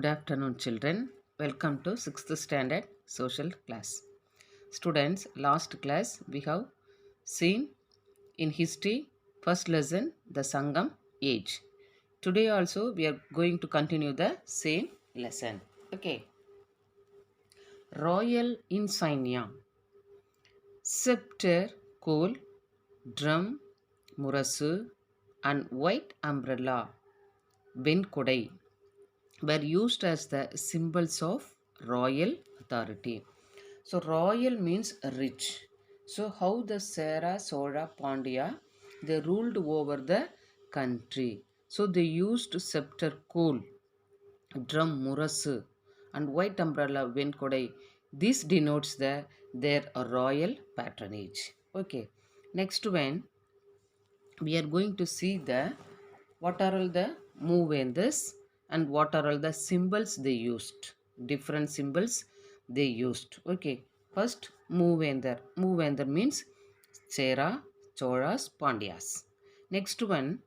afternoon, children. Welcome to 6th standard social class. Students, last class we have seen in history first lesson the Sangam age. Today also we are going to continue the same lesson. Okay. Royal Insignia. Scepter, coal, drum, murasu and white umbrella, Venkodai, were used as the symbols of royal authority. So royal means rich. So how the Sera, Sola, Pandya, they ruled over the country. So they used scepter, coal, drum, murasu, and white umbrella, Venkodai. This denotes their royal patronage. Okay. Next one, we are going to see the what are all the movenders and what are all the symbols they used, different symbols they used. Okay, first movender means Chera, Cholas, Pandyas. Next one,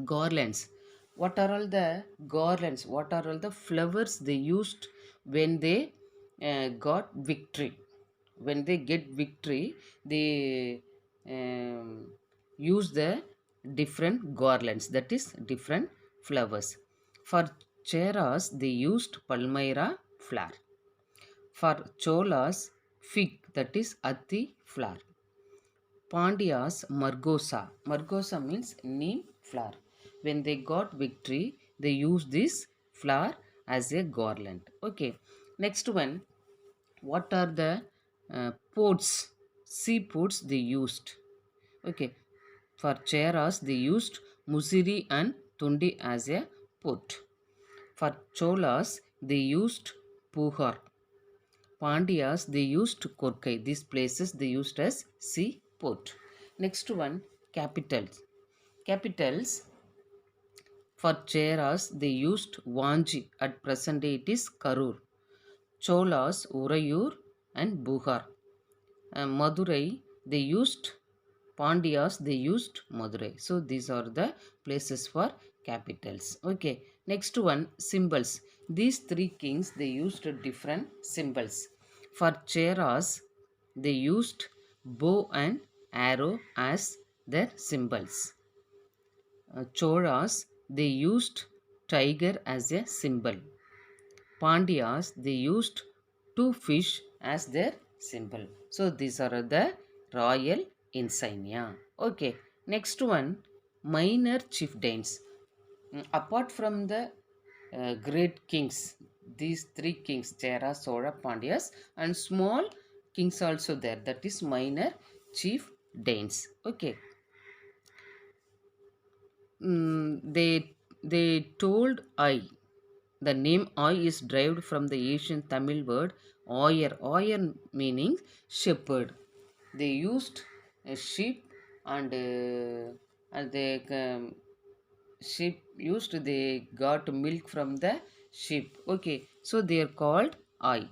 garlands. What are all the garlands, what are all the flowers they used when they got victory? When they get victory, they use the different garlands, that is different flowers. For cheras they used palmyra flower. For cholas, fig, that is atti flower. Pandyas, margosa. Margosa means neem flower. When they got victory, they used this flower as a garland. Okay, next one, what are the pots, sea pots they used? Okay, for cheras they used musiri and tundi as a pot. For cholas they used puhar. Pandyas they used korkai. These places they used as sea port. Next one, capitals. Capitals, for cheras they used vanji. At present day it is Karur. Cholas, Urayur and Buhar. Madurai they used, Pandyas they used Madurai. So these are the places for capitals. Okay, next one, symbols. These three kings they used different symbols. For cheras they used bow and arrow as their symbols. Cholas they used tiger as a symbol. Pandyas they used two fish as their symbol. So these are the royal insignia. Okay, next one, minor chieftains. Apart from the great kings, these three kings, Chera, Sola, Pandyas, and small kings also there, that is minor chieftains. Okay. They told I. The name I is derived from the ancient Tamil word Oyer. Oyer meaning shepherd. They used a sheep and they sheep used, they got milk from the sheep. Okay, so they are called I.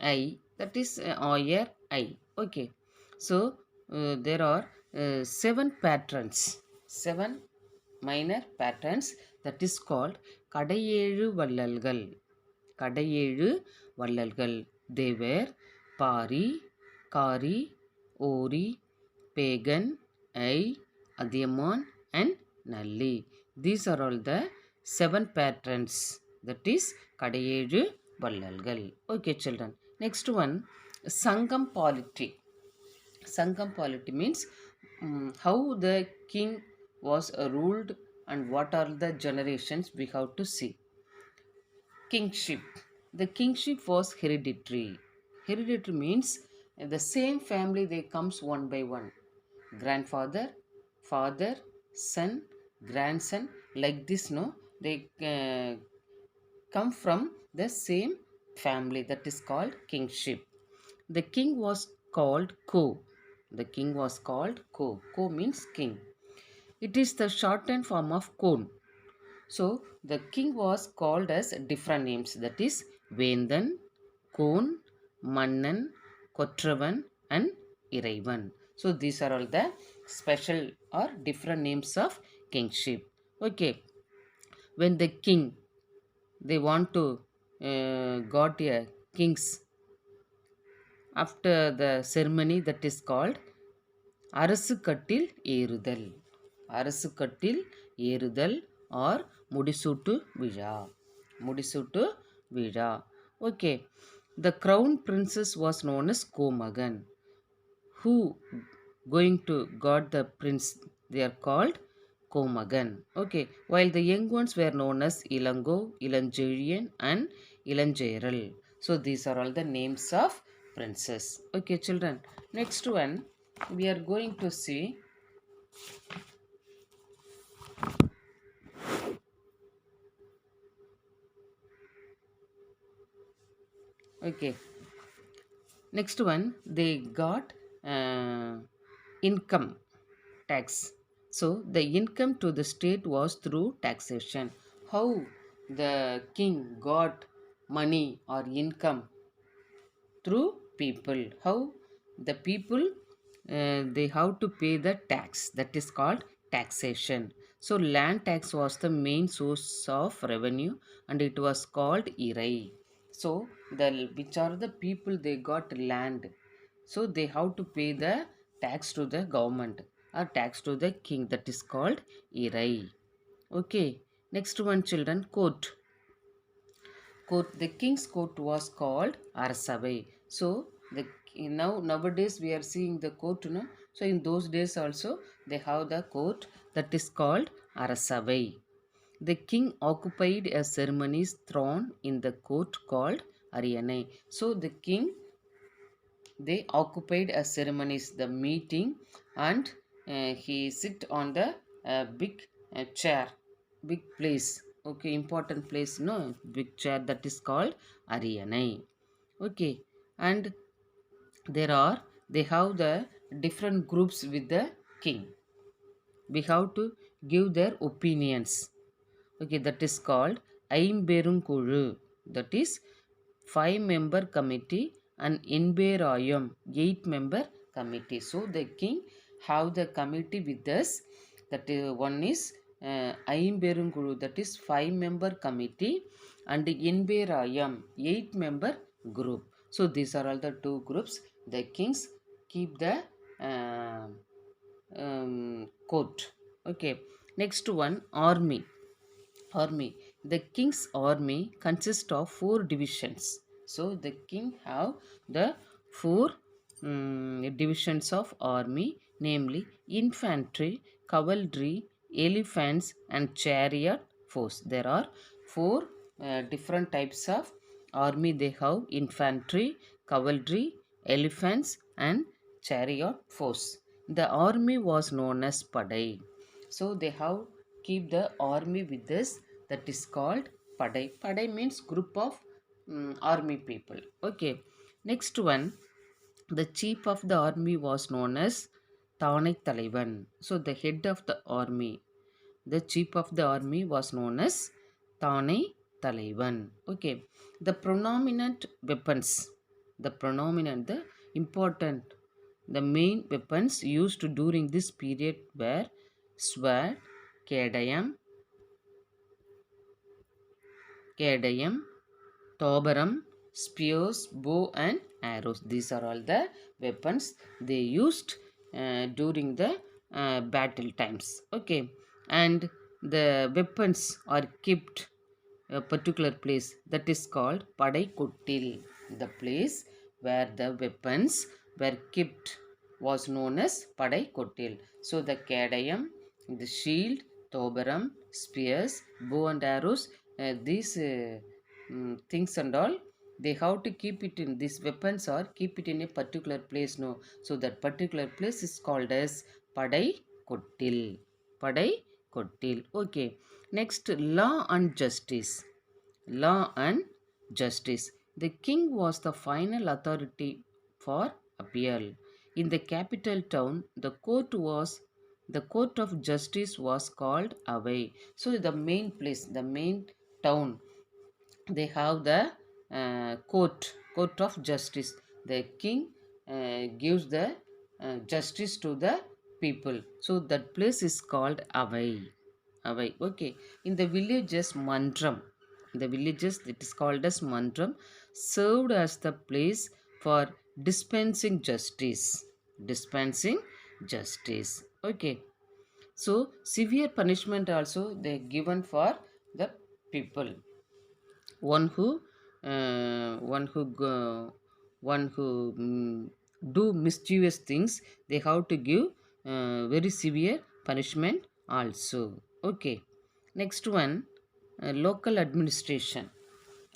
I, that is Oyer I. Okay, so there are seven patrons, seven minor patrons, that is called கடையேழு வள்ளல்கள். கடையேழு வள்ளல்கள். They were Pari, Kari, Ori, Pagan, I, Adiyaman and Nalli. These are all the seven patrons, that is கடையேழு வள்ளல்கள். Okay, children. Next one, Sangam Polity. Sangam Polity means how the king was ruled and what are the generations we have to see. Kingship. The kingship was hereditary. Hereditary means the same family they comes one by one. Grandfather, father, son, grandson, like this, no? They come from the same family, that is called kingship. The king was called Ko. The king was called Ko. Ko means king. It is the shortened form of Kon. So the king was called as different names, that is Vendan, Kon, Mannan, Kotravan and Iraivan. So these are all the special or different names of kingship. Okay, when the king they want to got a kings. After the ceremony, that is called அரசு கட்டில் ஏறுதல். அரசு கட்டில் ஏறுதல் or முடிசூட்டு விழா. முடிசூட்டு விழா. Okay. The crown princess was known as Komagan. Who going to got the prince? They are called Komagan. Okay. While the young ones were known as Ilango, Ilanjerian and Ilanjeral. So these are all the names of princes. Okay, children. Next one we are going to see. Okay. Next one, they got income tax. So the income to the state was through taxation. How the king got money or income? Through people. How the people they have to pay the tax, that is called taxation. So land tax was the main source of revenue and it was called irai. So the which are the people they got land, so they have to pay the tax to the government or tax to the king, that is called irai. Okay. Next one, children, court. Court, the king's court was called arasavai. So the nowadays we are seeing the court, so in those days also they have the court, that is called arasavai. The king occupied a ceremonies throne in the court called ariyanai. So the king, they occupied a ceremonies, the meeting, and he sit on the big chair, big place. Okay, important place, no, big chair, that is called ariyanai. Okay. And there are, they have the different groups with the king. We have to give their opinions. Okay, that is called ஐம்பெருங்குழு. That is 5-member committee and Inberayam 8-member committee. So the king have the committee with us. That one is ஐம்பெருங்குழு, that is 5-member committee, and Inberayam 8-member group. So these are all the two groups. The kings keep the court. Okay. Next one, army. Army. The king's army consists of 4 divisions. So the king have the 4 divisions of army, namely infantry, cavalry, elephants and chariot force. There are 4 different types of army. They have infantry, cavalry, elephants and chariot force. The army was known as padai. So they have keep the army with this, that is called padai. Padai means group of army people. Okay. Next one, the chief of the army was known as தானை தலைவன். So the head of the army, the chief of the army was known as தானை தலைவன். Okay. The predominant weapons, the predominant, the important, the main weapons used during this period were sword, கேடயம், tobaram, spears, bow and arrows. These are all the weapons they used during the battle times. Okay. And the weapons are kept a particular place, that is called padai kottil. The place where the weapons were kept was known as padai kottil. So the கேடயம், the shield, tobaram, spears, bow and arrows, these things and all, they have to keep it in, these weapons or keep it in a particular place, no. So that particular place is called as padai kottil. Padai kottil. Okay. Next, law and justice. Law and justice. The king was the final authority for appeal. In the capital town, the court of justice was called away. So the main place, the main town, they have the court of justice. The king gives the justice to the people. So that place is called avai. Avai. Okay. In the villages, mandram. the villages, it is called as mandram, served as the place for dispensing justice. Dispensing justice. Okay. So severe punishment also they given for the people. One who one who go, one who do mischievous things, they have to give very severe punishment also. Okay. Next one, local administration.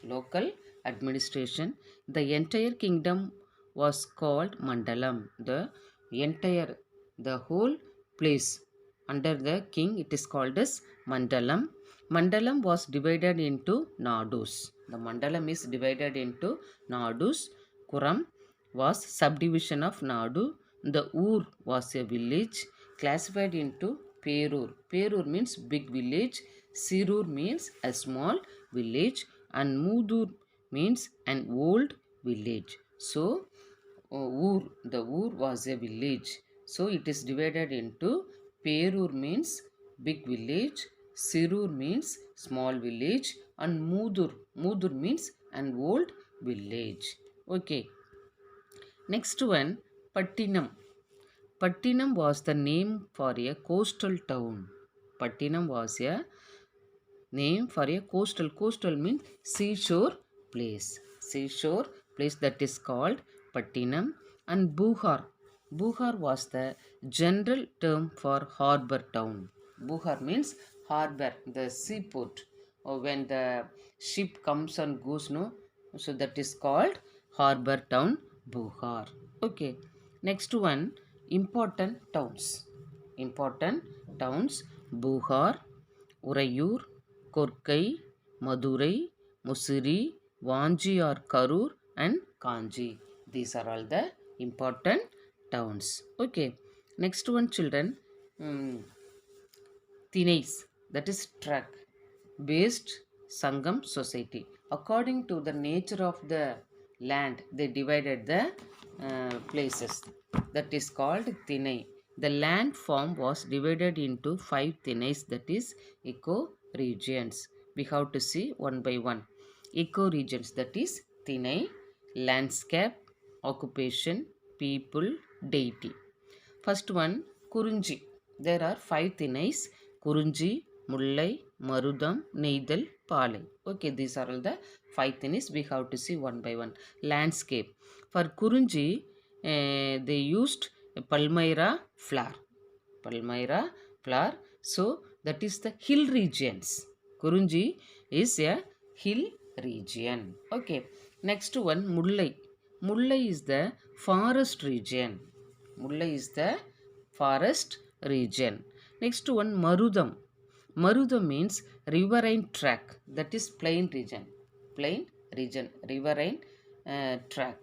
Local administration. The entire kingdom was called mandalam. The entire, the whole place under the king, it is called as mandalam. Mandalam was divided into nadus. The mandalam is divided into nadus. Kuram was subdivision of nadu. The ur was a village classified into perur. Perur means big village. Sirur means a small village, and mudur means an old village. So the ur was a village. So it is divided into perur means big village, sirur means small village, and mudur means an old village. Okay. Next one, pattinam. Pattinam was the name for a coastal town. Pattinam was a name for a coastal means seashore place. Seashore place, that is called Pattinam. And Buhar was the general term for harbor town. Buhar means harbor, the seaport, or when the ship comes and goes, no, so that is called harbor town, Buhar. Okay. Next one, important towns. Important towns: Buhar, Urayur, Korkai, Madurai, Musiri, Vanji or Karur, and Kanji. These are all the important towns. Okay. Next one, children. Tinais, that is track, based Sangam society. According to the nature of the land, they divided the places. That is called Tinai. The land form was divided into 5 Tinais, that is eco regions. We have to see one by one. Eco regions, that is Tinai: landscape, occupation, people, deity. First one, Kurunji. There are 5 Tinais: Kurunji, Mullai, Marudam, Neidal, Palai. Okay, these are all the 5 Tinais. We have to see one by one. Landscape. For Kurunji, they used Palmyra flower. Palmyra flower. So, that is the hill regions. Kurunji is a hill region. Okay. Next one, Mullai. Mullai is the forest region. Mullai is the forest region. Next one, Marudam. Marudam means riverine track. That is plain region. Plain region. Riverine track.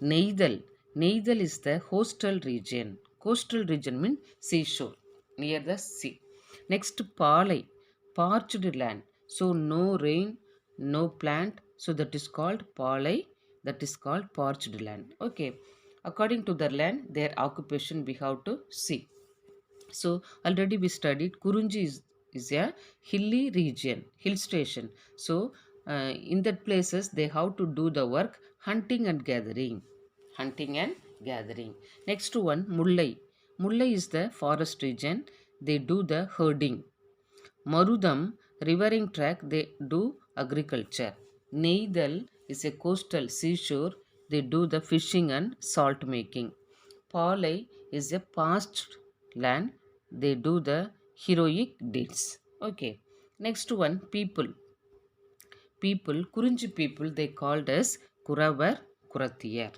Neidal. Neidal is the coastal region. Coastal region means seashore, near the sea. Next, Palai. Parched land. So no rain, no plant. So that is called Palai. That is called parched land. Okay. According to the land, their occupation we have to see. So already we studied Kurunji is a hilly region, hill station. So in that places they have to do the work hunting and gathering. Hunting and gathering. Next one, Mullai. Mullai is the forest region. They do the herding. Marudam, riverine track, they do agriculture. Neidal is a coastal seashore. They do the fishing and salt making. Palai is a past land. They do the heroic deeds. Okay. Next one, people. People, Kurunji people, they called as Kuravar, Kuratiyar.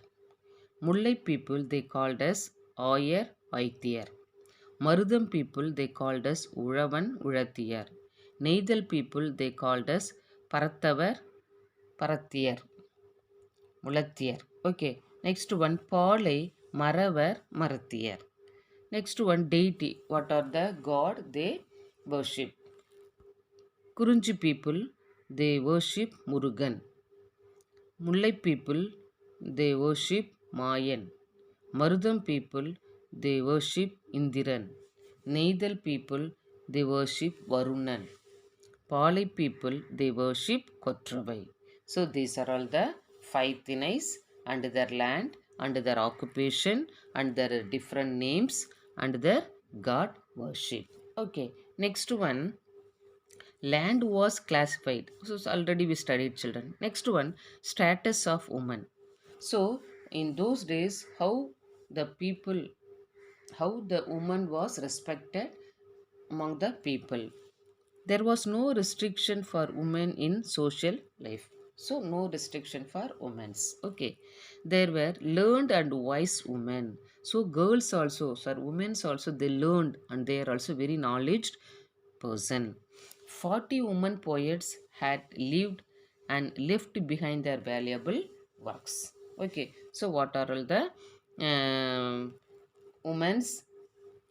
Mullai people, they called as Oyer, Aitiyar. Marudam people, they called as Uravan, Uratiyar. Neidal people, they called as Parattavar, Parattiyar, Mulattiyar. Okay. Next one, Palai, Maravar, Marattiyar. Next one, deity. What are the god they worship? Kurunji people, they worship Murugan. Mullai people, they worship Mayan. Marudam people, they worship Indiran. Neidal people, they worship Varunan. Pali people, they worship Kotravai. So these are all the five Thinais and their land and their occupation and their different names and their god worship. Okay, next one, land was classified. So already we studied children. Next one, status of woman. So in those days, the people, how the woman was respected among the people. There was no restriction for women in social life. So no restriction for women's. Okay. There were learned and wise women. So girls also, sir, women's also, they learned and they are also very knowledge person. 40 women poets had lived and left behind their valuable works. Okay, so what are all the women's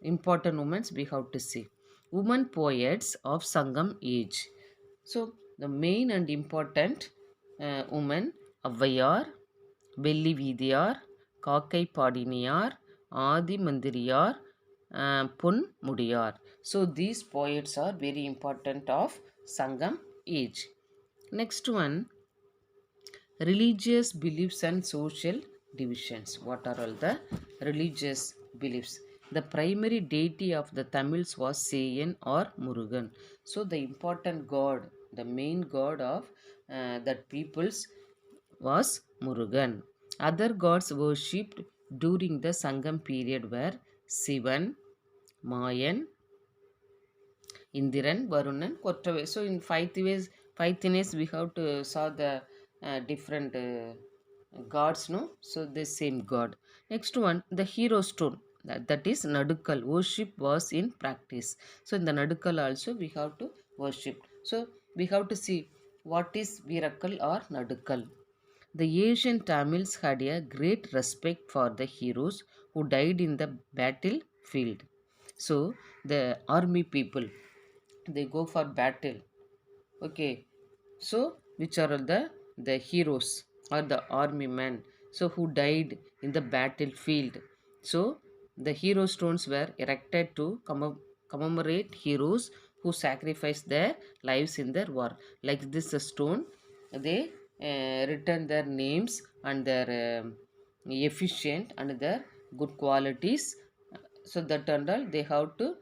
important women's we have to see? Women poets of Sangam age. So the main and important women Avvayar, Velli Vidiyar, Kakai Padiniyar, Adi Mandiriyar, Pun Mudiyar. So these poets are very important of Sangam age. Next one, religious beliefs and social divisions. What are all the religious beliefs? The primary deity of the Tamils was Seiyan or Murugan. So the important god, the main god of that peoples was Murugan. Other gods worshipped during the Sangam period were Sivan, Mayan, Indiran, Varunan, Kottavai. So in five ways we have to saw the different gods, no? So the same god. Next one, the hero stone. That is Nadukal. Worship was in practice. So in the Nadukal also we have to worship. So we have to see what is Virakal or Nadukal. The ancient Tamils had a great respect for the heroes who died in the battlefield. So the army people, they go for battle. Okay, so which are the heroes or the army men, so who died in the battlefield. So the hero stones were erected to commemorate heroes who sacrificed their lives in their war. Like this stone, they written their names and their efficient and their good qualities. So that and all they have to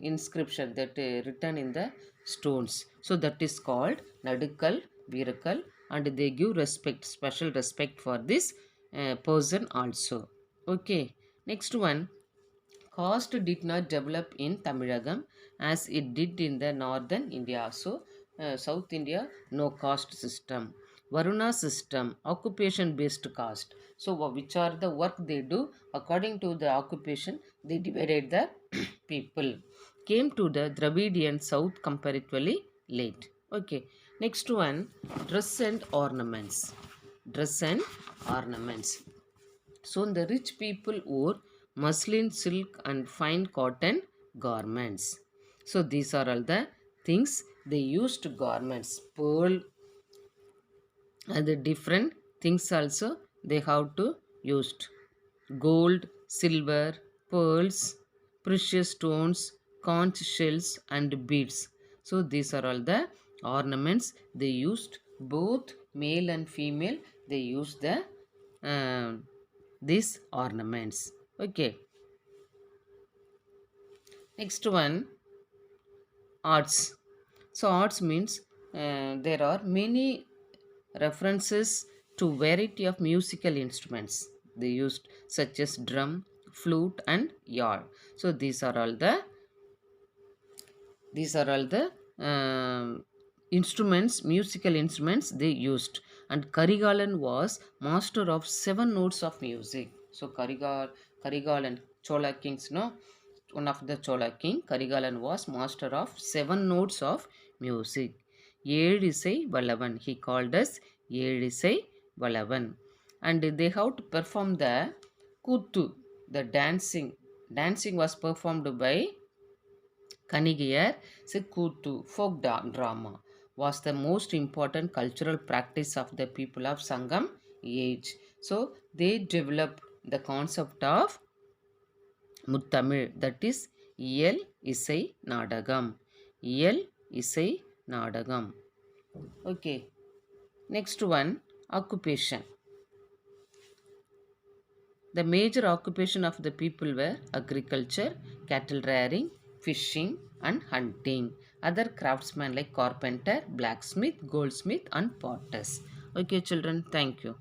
inscription that written in the stones. So that is called Nadukal, Virakal, and they give respect, special respect for this person also. Okay, next one, caste did not develop in Tamilagam as it did in the northern India. So South India, no caste system. Varuna system, occupation based caste. So which are the work they do according to the occupation, they divided the people. Came to the Dravidian South comparatively late. Okay, next one, dress and ornaments. Dress and ornaments. So the rich people wore muslin, silk, and fine cotton garments. So these are all the things they used garments, pearl, and the different things also they have to used. Gold, silver, pearls, precious stones, conch shells, and beads. So these are all the ornaments they used. Both male and female they used the these ornaments. Okay, next one, arts. So arts means there are many references to variety of musical instruments they used, such as drum, flute, and yard. So these are all the instruments, musical instruments they used. And Karigalan was master of 7 notes of music. So Karigalan, Chola kings, no, one of the Chola king, Karigalan was master of 7 notes of music. Yedisai Valavan, he called us Yedisai Valavan. And they have to perform the Kutu, the dancing. Dancing was performed by Kanigiyar. Sekutu, folk drama, was the most important cultural practice of the people of Sangam age. So they developed the concept of Muttamil, that is Iyal Isai Nadagam. Iyal Isai Nadagam. Okay. Next one, occupation. The major occupation of the people were agriculture, cattle rearing, fishing, and hunting. Other craftsmen like carpenter, blacksmith, goldsmith, and potters. Okay, children, thank you.